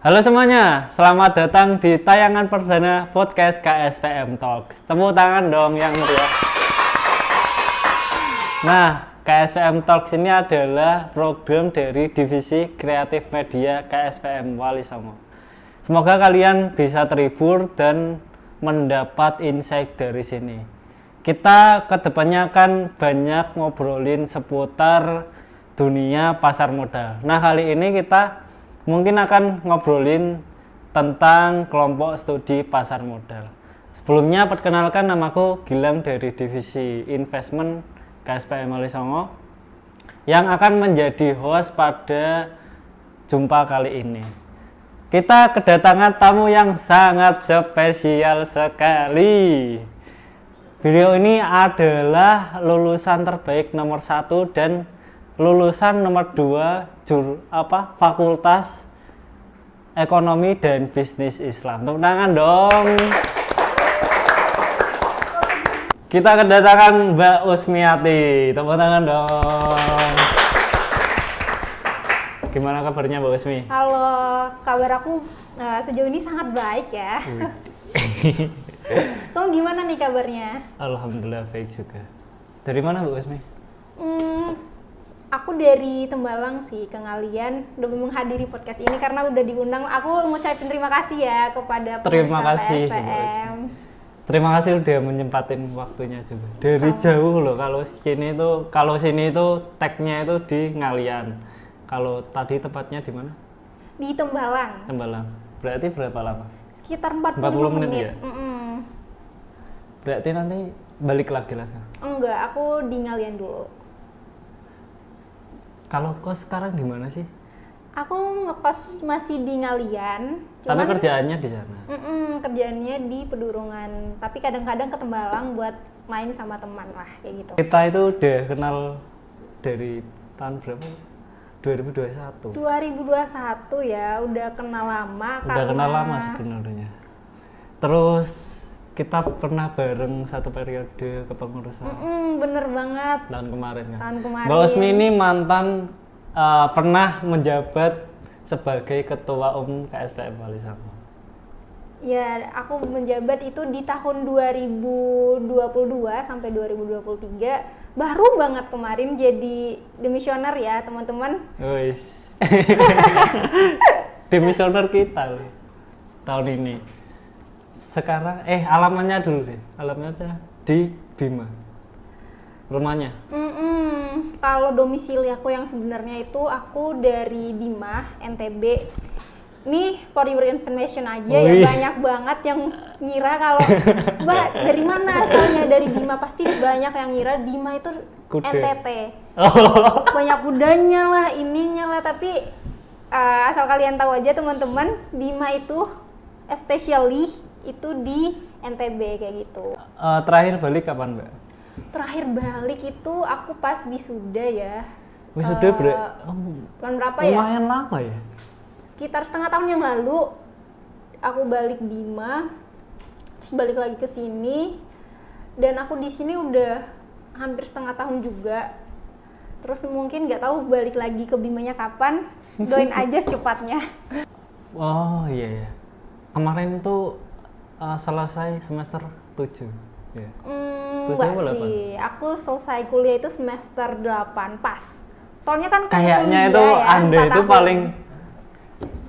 Halo semuanya, selamat datang di tayangan perdana podcast KSPM Talks. Tepuk tangan dong yang meriah. Nah, KSPM Talks ini adalah program dari Divisi Kreatif Media KSPM Wali Songo. Semoga kalian bisa terhibur dan mendapat insight dari sini. Kita kedepannya akan banyak ngobrolin seputar dunia pasar modal. Nah, kali ini kita mungkin akan ngobrolin tentang kelompok studi pasar modal. Sebelumnya perkenalkan, namaku Gilang dari Divisi Investment KSPM Wali Songo yang akan menjadi host pada jumpa kali ini. Kita kedatangan tamu yang sangat spesial sekali. Beliau ini adalah lulusan terbaik nomor 1 dan lulusan nomor 2 Fakultas Ekonomi dan Bisnis Islam. Tepuk tangan dong. Kita kedatangan Mbak Usmiati. Tepuk tangan dong. Gimana kabarnya Mbak Usmi? Halo, kabar aku sejauh ini sangat baik ya. Kamu gimana nih kabarnya? Alhamdulillah baik juga. Dari mana Mbak Usmi? Aku dari Tembalang sih, ke ngalian udah menghadiri podcast ini karena udah diundang. Aku ngucapin terima kasih ya kepada KSPM. Terima kasih udah menyempatin waktunya juga. Dari jauh loh, kalau sini itu tagnya itu di Ngalian. Kalau tadi tempatnya di mana? Di Tembalang. Tembalang. Berarti berapa lama? Sekitar 40 menit. Ya? Berarti nanti balik lagi lah. Enggak, aku di Ngalian dulu. Kalau kos sekarang di mana sih? Aku ngekos masih di Ngalian. Tapi kerjaannya di sana? Kerjaannya di Pedurungan. Tapi kadang-kadang ke Tembalang buat main sama teman lah, kayak gitu. Kita itu udah kenal dari tahun berapa? 2021. 2021 ya, udah kenal lama. Udah kenal lama sebenarnya. Terus kita pernah bareng satu periode kepengurusan. Bener banget. Tahun kemarin kan. Tahun kemarin. Mbak Usmi ini mantan pernah menjabat sebagai Ketua Umum KSPM Wali Songo. Ya, aku menjabat itu di tahun 2022 sampai 2023. Baru banget kemarin jadi demisioner ya, teman-teman. Wis. Demisioner kita loh tahun ini. Sekarang alamatnya dulu deh. Alamatnya di Bima. Rumahnya. Kalau domisili aku yang sebenarnya itu aku dari Bima, NTB. Nih for your information aja ya, banyak banget yang ngira kalau Mbak dari mana asalnya, dari Bima. Pasti banyak yang ngira Bima itu Kuda. NTT. Banyak kudanya lah, ininya lah, tapi asal kalian tahu aja teman-teman, Bima itu especially itu di NTB kayak gitu. Terakhir balik kapan Mbak? Terakhir balik itu aku pas wisuda ya. Wisuda bulan berapa ya? Lumayan lama ya? Sekitar setengah tahun yang lalu aku balik Bima, terus balik lagi ke sini, dan aku di sini udah hampir setengah tahun juga. Terus mungkin nggak tahu balik lagi ke Bimanya kapan, doain aja secepatnya. Oh iya. Kemarin tuh selesai semester 7 ya. Enggak sih, aku selesai kuliah itu semester 8 pas. Soalnya kan kayaknya itu ya, Anda itu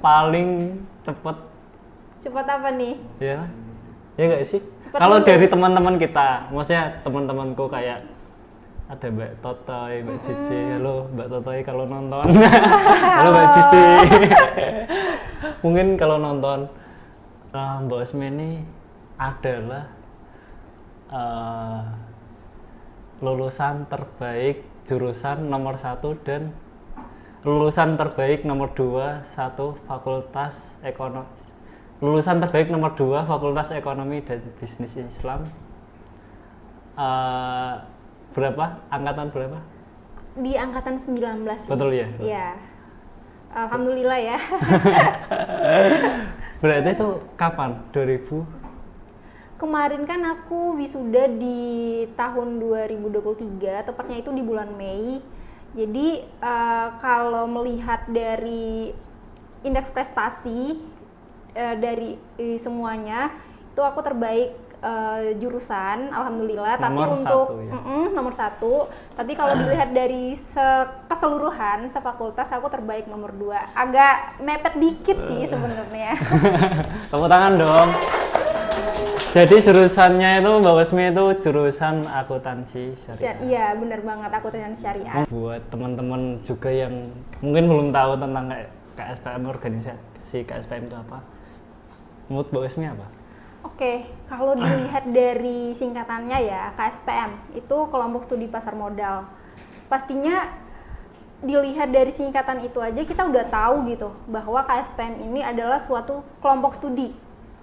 paling cepet. Cepet apa nih? Ya nggak sih? Kalau dari teman-teman kita, maksudnya teman-temanku kayak ada Mbak Totoy, Mbak Cici. Halo Mbak Totoy kalau nonton. Halo Mbak Cici. Mungkin kalau nonton, Mbak Usmi ini adalah lulusan terbaik jurusan nomor 1 dan lulusan terbaik nomor 2 Fakultas Ekonomi. Lulusan terbaik nomor 2 Fakultas Ekonomi dan Bisnis Islam. Berapa? Angkatan berapa? Di angkatan 19. Betul ya? Iya. Alhamdulillah ya. Berarti itu kapan? 2000? Kemarin kan aku wisuda di tahun 2023, tepatnya itu di bulan Mei. Jadi kalau melihat dari indeks prestasi dari semuanya itu aku terbaik jurusan, alhamdulillah. Tapi Nomor untuk satu, ya? nomor 1. Tapi kalau dilihat dari keseluruhan sefakultas aku terbaik nomor 2. Agak mepet dikit sih sebenarnya. Tepuk tangan dong. Jadi jurusannya itu Mbak Wesmi itu jurusan akuntansi syariah. Iya, benar banget, akuntansi syariah. Buat teman-teman juga yang mungkin belum tahu tentang KSPM, organisasi KSPM itu apa, menurut Mbak Wesmi apa? Oke, kalau dilihat dari singkatannya ya, KSPM itu kelompok studi pasar modal. Pastinya dilihat dari singkatan itu aja kita udah tahu gitu bahwa KSPM ini adalah suatu kelompok studi.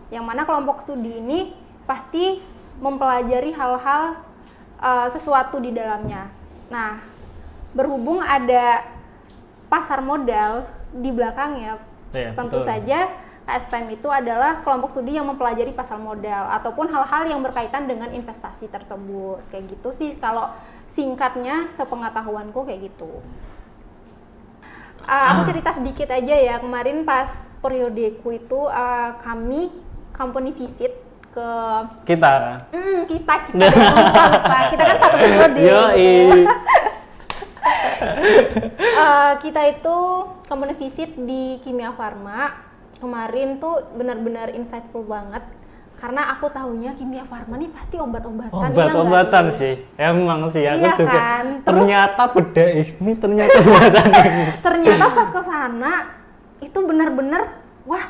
Yang mana kelompok studi ini pasti mempelajari hal-hal sesuatu di dalamnya. Nah, berhubung ada pasar modal di belakangnya, Ya, tentu betul. saja KSPM itu adalah kelompok studi yang mempelajari pasar modal ataupun hal-hal yang berkaitan dengan investasi tersebut. Kayak gitu sih kalau singkatnya sepengetahuanku kayak gitu. Aku cerita sedikit aja ya, kemarin pas periodeku itu kami company visit ke Kita. kita lupa. Kita kan satu periode. Yoi. Kita itu company visit di Kimia Farma. Kemarin tuh benar-benar insightful banget karena aku tahunya Kimia Farma nih pasti obat-obatan. Obat-obatan sih. Emang sih aku Iya juga. kan? Ternyata beda ini ternyata obatan ini. Ternyata pas ke sana itu benar-benar wah,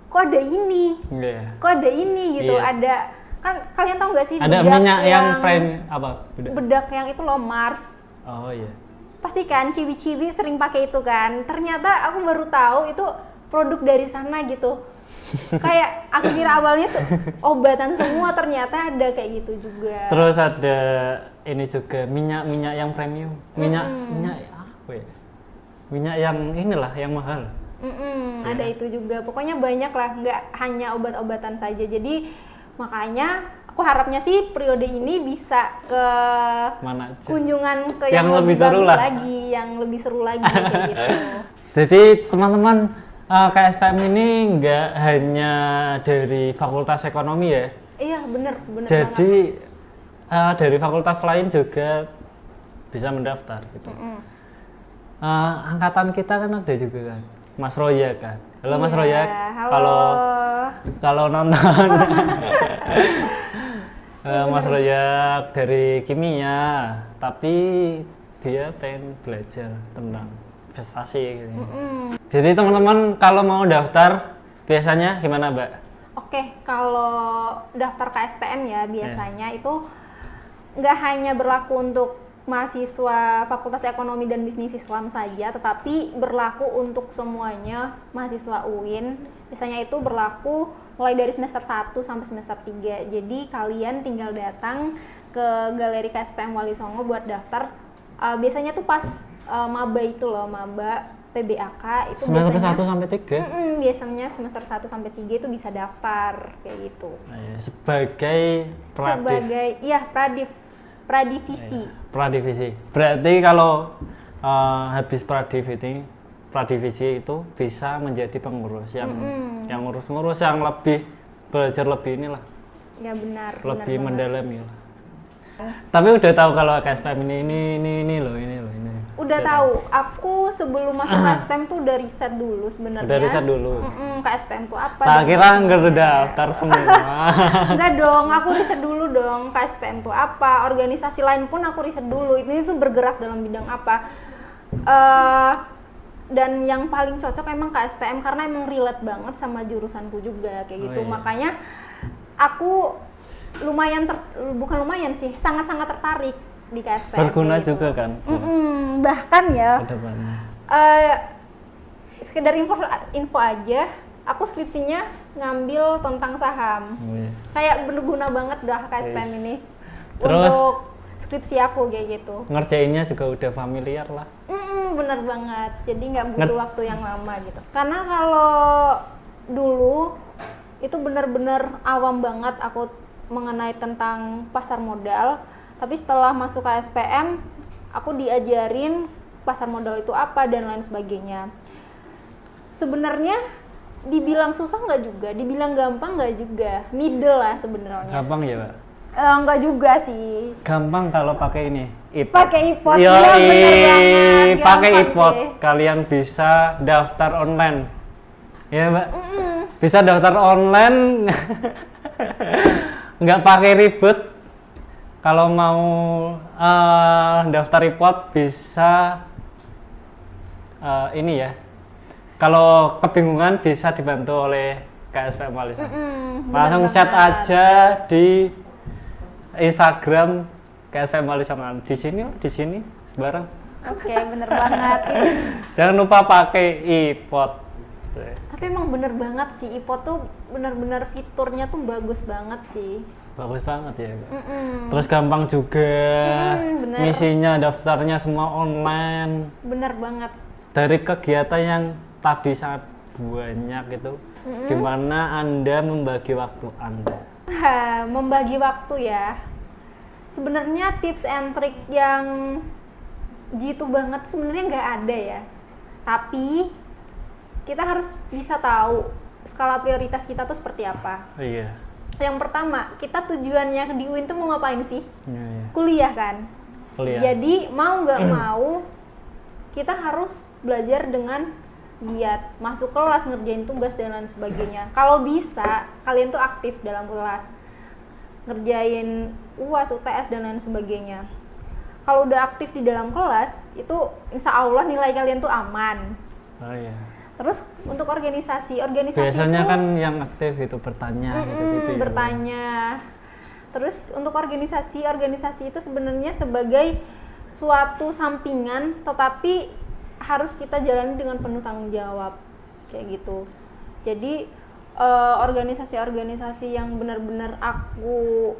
kok ada ini? Iya. Kok ada ini gitu. Iya. Ada kan kalian tahu nggak sih Ada minyak yang prime apa? Beda. bedak yang itu loh Mars. Oh iya. Pasti kan ciwi-ciwi sering pakai itu kan. Ternyata aku baru tahu itu produk dari sana gitu. Kayak aku kira awalnya tuh obatan semua, ternyata ada kayak gitu juga. Terus ada ini juga minyak yang premium. Minyak apa ya? Minyak yang inilah yang mahal. Ada itu juga. Pokoknya banyak lah, nggak hanya obat-obatan saja. Jadi makanya aku harapnya sih periode ini bisa ke Mana aja. kunjungan ke Yang yang lebih lebih seru bagus lah. lagi, yang lebih seru lagi kayak gitu. Jadi teman-teman, KSPM ini nggak hanya dari Fakultas Ekonomi ya. Iya, bener banget. Jadi dari fakultas lain juga bisa mendaftar gitu. Angkatan kita kan ada juga kan, Mas Roya kan. Halo Mas Iya, Roya, halo. kalau nonton Mas Roya dari kimia, tapi dia pengen belajar tentang investasi gitu. Jadi teman-teman kalau mau daftar biasanya gimana Mbak? Oke, kalau daftar KSPM ya biasanya itu nggak hanya berlaku untuk mahasiswa Fakultas Ekonomi dan Bisnis Islam saja, tetapi berlaku untuk semuanya mahasiswa UIN. Biasanya itu berlaku mulai dari semester 1 sampai semester 3. Jadi kalian tinggal datang ke Galeri KSPM Wali Songo buat daftar. Biasanya tuh pas maba itu loh, maba PBAK itu Semester biasanya 1 sampai 3? Biasanya semester 1 sampai 3 itu bisa daftar kayak gitu. Sebagai Pradivisi. Pradivisi. Berarti kalau habis pradivisi itu bisa menjadi pengurus yang ngurus-ngurus yang lebih belajar lebih inilah. Ya benar. Lebih benar mendalami lah. Tapi udah tahu kalau KSPM ini loh. Udah tahu. Aku sebelum masuk KSPM tuh udah riset dulu sebenarnya. Udah riset dulu. KSPM tuh apa? Tak kira nggak daftar semua. Enggak dong, aku riset dulu dong. KSPM tuh apa? Organisasi lain pun aku riset dulu. Ini tuh bergerak dalam bidang apa? Dan yang paling cocok emang KSPM karena emang relate banget sama jurusanku juga kayak gitu. Iya. Makanya aku sangat-sangat tertarik di KSPM. Berguna gitu. juga kan. Bahkan ya Kedepannya. sekedar info aja, aku skripsinya ngambil tentang saham. Kayak berguna banget dah KSPM ini. Terus untuk skripsi aku kayak gitu. Ngerjainnya juga udah familiar lah. Bener banget, jadi nggak butuh waktu yang lama gitu. Karena kalau dulu itu bener-bener awam banget aku mengenai tentang pasar modal, tapi setelah masuk ke SPM aku diajarin pasar modal itu apa dan lain sebagainya. sebenarnya dibilang susah nggak juga, dibilang gampang nggak juga, middle lah sebenarnya. Gampang ya, Pak? Nggak juga sih. Gampang kalau pakai ini, iPod. Pakai iPod, Yoi, iya bener banget. pakai Gampang iPod. sih. Kalian bisa daftar online. Ya, Mbak? Bisa daftar online. Nggak pakai ribet. Kalau mau daftar iPod bisa ini ya. Kalau kebingungan bisa dibantu oleh KSPM Walisan. Langsung bener chat banget. aja di Instagram KSPM Walisan. Di sini sembarang. Oke, bener banget. Jangan lupa pakai iPod. Tapi emang bener banget sih, iPod tuh bener-bener fiturnya tuh bagus banget sih. Bagus banget ya. Terus gampang juga. Bener. Ngisinya daftarnya semua online. Bener banget. Dari kegiatan yang tadi sangat banyak itu, gimana Anda membagi waktu Anda? Membagi waktu ya. Sebenarnya tips and trick yang jitu banget sebenarnya nggak ada ya. Tapi kita harus bisa tahu skala prioritas kita tuh seperti apa. Iya. Yang pertama, kita tujuannya di UIN tuh mau ngapain sih? Iya. Kuliah kan? Kuliah. Jadi mau nggak mau kita harus belajar dengan giat, masuk kelas, ngerjain tugas dan lain sebagainya. Kalau bisa, kalian tuh aktif dalam kelas, ngerjain UAS, UTS dan lain sebagainya. Kalau udah aktif di dalam kelas, itu insya Allah nilai kalian tuh aman. Oh iya. Terus untuk organisasi Biasanya itu, kan yang aktif itu bertanya gitu ya. bertanya. Terus untuk organisasi itu sebenarnya sebagai suatu sampingan, tetapi harus kita jalani dengan penuh tanggung jawab kayak gitu. Jadi organisasi-organisasi yang benar-benar aku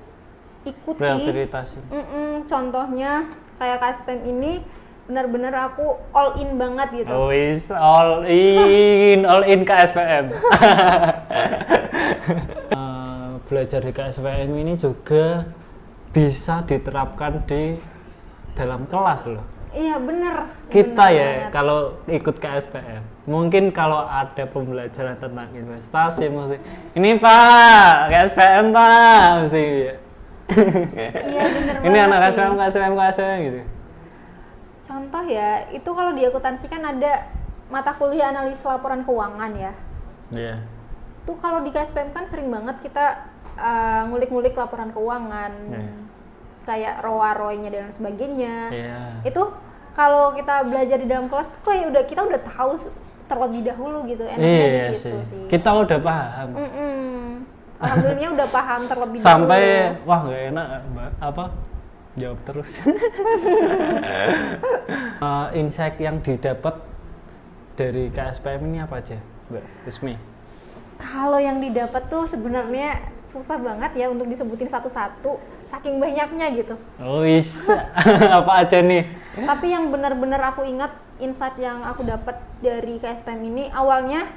ikuti, Prioritasnya. contohnya kayak KSPM ini benar-benar aku all in banget gitu. Oh, is all in KSPM. Belajar di KSPM ini juga bisa diterapkan di dalam kelas loh. Iya bener. Kita bener ya banget. kalau ikut KSPM, mungkin kalau ada pembelajaran tentang investasi mesti ini Pak KSPM Pak mesti. Iya bener Ini banget anak sih. KSPM gitu. Contoh ya, itu kalau di akuntansi kan ada mata kuliah analisis laporan keuangan ya. Iya. Tuh kalau di KSPM kan sering banget kita ngulik-ngulik laporan keuangan. Iya. Kayak ROA-ROI-nya dan sebagainya. Iya. Itu kalau kita belajar di dalam kelas tuh kayak kita udah tahu terlebih dahulu gitu. Enaknya Iya di situ sih. Kita udah paham. Alhamdulillah udah paham terlebih Sampai dahulu. wah nggak enak Mbak, apa jawab terus. Insight yang didapat dari KSPM ini apa aja Mbak Ismi? Kalau yang didapat tuh sebenarnya susah banget ya untuk disebutin satu-satu, saking banyaknya gitu. Oh bisa. Apa aja nih? Tapi yang benar-benar aku ingat insight yang aku dapat dari KSPM ini awalnya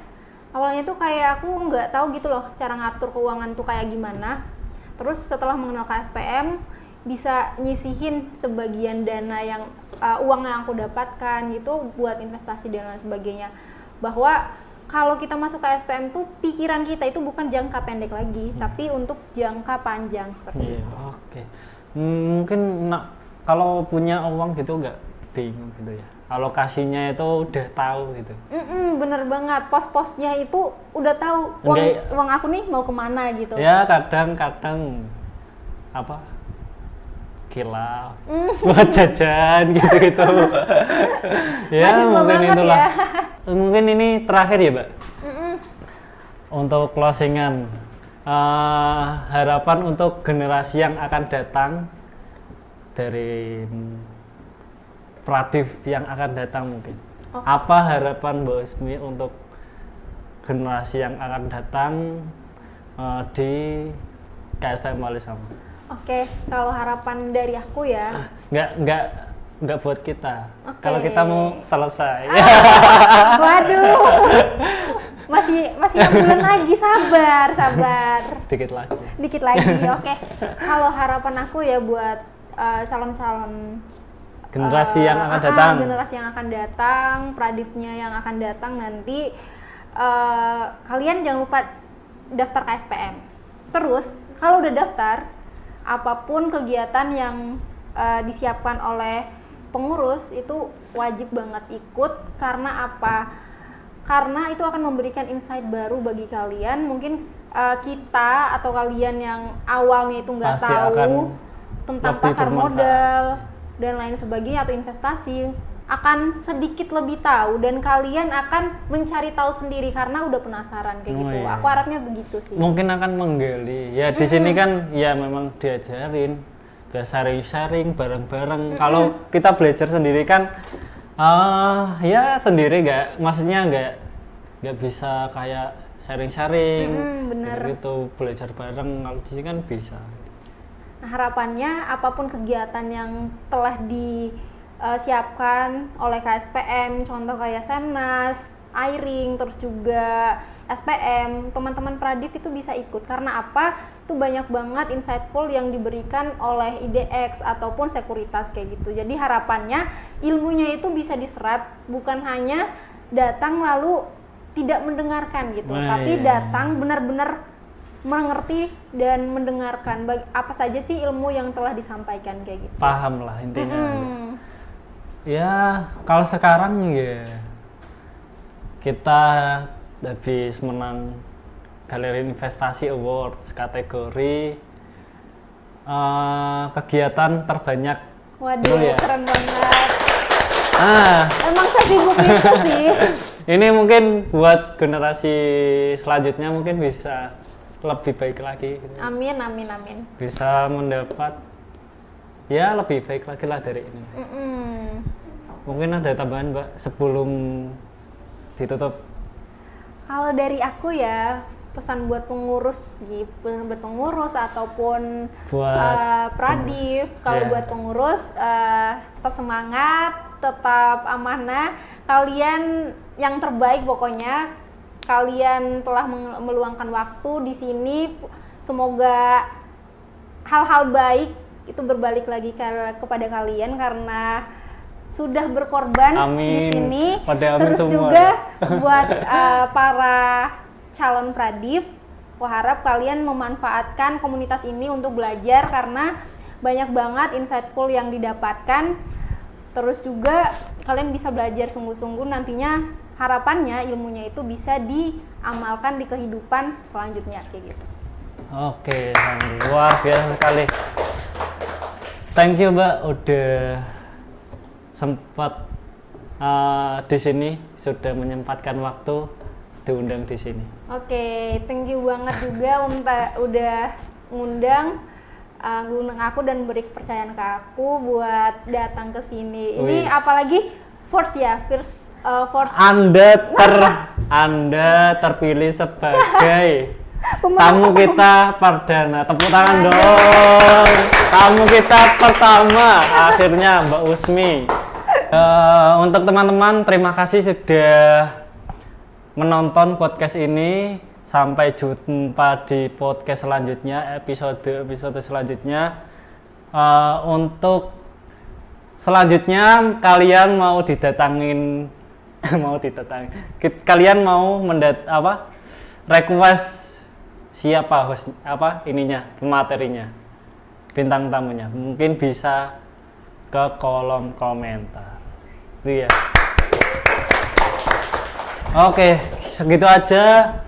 tuh kayak aku nggak tahu gitu loh cara ngatur keuangan tuh kayak gimana. Terus setelah mengenal KSPM bisa nyisihin sebagian dana yang uang yang aku dapatkan gitu buat investasi dan lain sebagainya. Bahwa kalau kita masuk ke SPM tuh pikiran kita itu bukan jangka pendek lagi, tapi untuk jangka panjang seperti Iya, itu. oke. Mungkin kalau punya uang gitu nggak bingung gitu ya. Alokasinya itu udah tahu gitu. Bener banget, pos-posnya itu udah tahu uang aku nih mau kemana gitu. Ya kadang-kadang apa kilaf buat jajan gitu-gitu. Ya Masih slow mungkin banget itulah. ya. Mungkin ini terakhir ya Mbak. Untuk closingan, harapan untuk generasi yang akan datang dari Pradif yang akan datang mungkin. Apa harapan Mbak Ismi untuk generasi yang akan datang di KSPM Walisango? Oke, kalau harapan dari aku ya. Nggak buat kita. Oke. Kalau kita mau selesai. Waduh. Masih 6 bulan lagi, sabar. Dikit lagi. Oke. Kalau harapan aku ya buat calon-calon Generasi yang akan datang. Generasi yang akan datang, Pradifnya yang akan datang nanti kalian jangan lupa daftar KSPM. Terus kalau udah daftar, apapun kegiatan yang disiapkan oleh pengurus itu wajib banget ikut. Karena apa? Karena itu akan memberikan insight baru bagi kalian. Mungkin kita atau kalian yang awalnya itu nggak Pasti tahu akan tentang lebih pasar bermanfaat. modal dan lain sebagainya atau investasi, akan sedikit lebih tahu dan kalian akan mencari tahu sendiri karena udah penasaran kayak gitu. Iya. Aku harapnya begitu sih. Mungkin akan menggali. Ya di sini kan ya memang diajarin, sharing-sharing bareng-bareng. Kalau kita belajar sendiri kan ya sendiri maksudnya nggak bisa kayak sharing-sharing. Bener. Gitu belajar bareng. Kalau di sini kan bisa. Nah, harapannya apapun kegiatan yang telah disiapkan oleh KSPM, contoh kayak Semnas, Airing, terus juga SPM, teman-teman Pradif itu bisa ikut. Karena apa? Itu banyak banget insightful yang diberikan oleh IDX ataupun sekuritas kayak gitu. Jadi harapannya ilmunya itu bisa diserap, bukan hanya datang lalu tidak mendengarkan gitu, tapi datang benar-benar mengerti dan mendengarkan apa saja sih ilmu yang telah disampaikan kayak gitu. Paham lah intinya. Ya kalau sekarang ya kita habis menang Galeri Investasi Awards kategori kegiatan terbanyak. Waduh, itu ya. keren banget. Emang sesibuk itu sih. Ini mungkin buat generasi selanjutnya mungkin bisa lebih baik lagi. Amin. Bisa mendapat ya lebih baik lagi lah dari ini. Mungkin ada tambahan Mbak sebelum ditutup? Kalau dari aku ya pesan buat pengurus ataupun buat Pradif. Kalau buat pengurus tetap semangat, tetap amanah. Kalian yang terbaik pokoknya. Kalian telah meluangkan waktu di sini. Semoga hal-hal baik itu berbalik lagi kepada kalian karena sudah berkorban di sini. Terus juga buat para calon Pradif, aku harap kalian memanfaatkan komunitas ini untuk belajar karena banyak banget insightful yang didapatkan. Terus juga kalian bisa belajar sungguh-sungguh, nantinya harapannya ilmunya itu bisa diamalkan di kehidupan selanjutnya kayak gitu. Oke, luar biasa sekali. Thank you Mbak udah sempat di sini, sudah menyempatkan waktu diundang di sini. Oke, thank you banget juga udah ngundang aku dan beri kepercayaan ke aku buat datang ke sini. Ini apalagi first. Anda terpilih sebagai tamu kita perdana. Tepuk tangan dong. Tamu kita pertama akhirnya Mbak Usmi. Untuk teman-teman terima kasih sudah menonton podcast ini. Sampai jumpa di podcast selanjutnya, episode selanjutnya. Untuk selanjutnya kalian mau didatangin kalian mau request siapa host materinya, bintang tamunya, mungkin bisa ke kolom komentar. Itu ya. Oke, segitu aja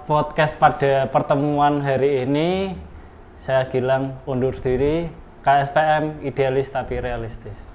podcast pada pertemuan hari ini. Saya Gilang undur diri. KSPM idealis tapi realistis.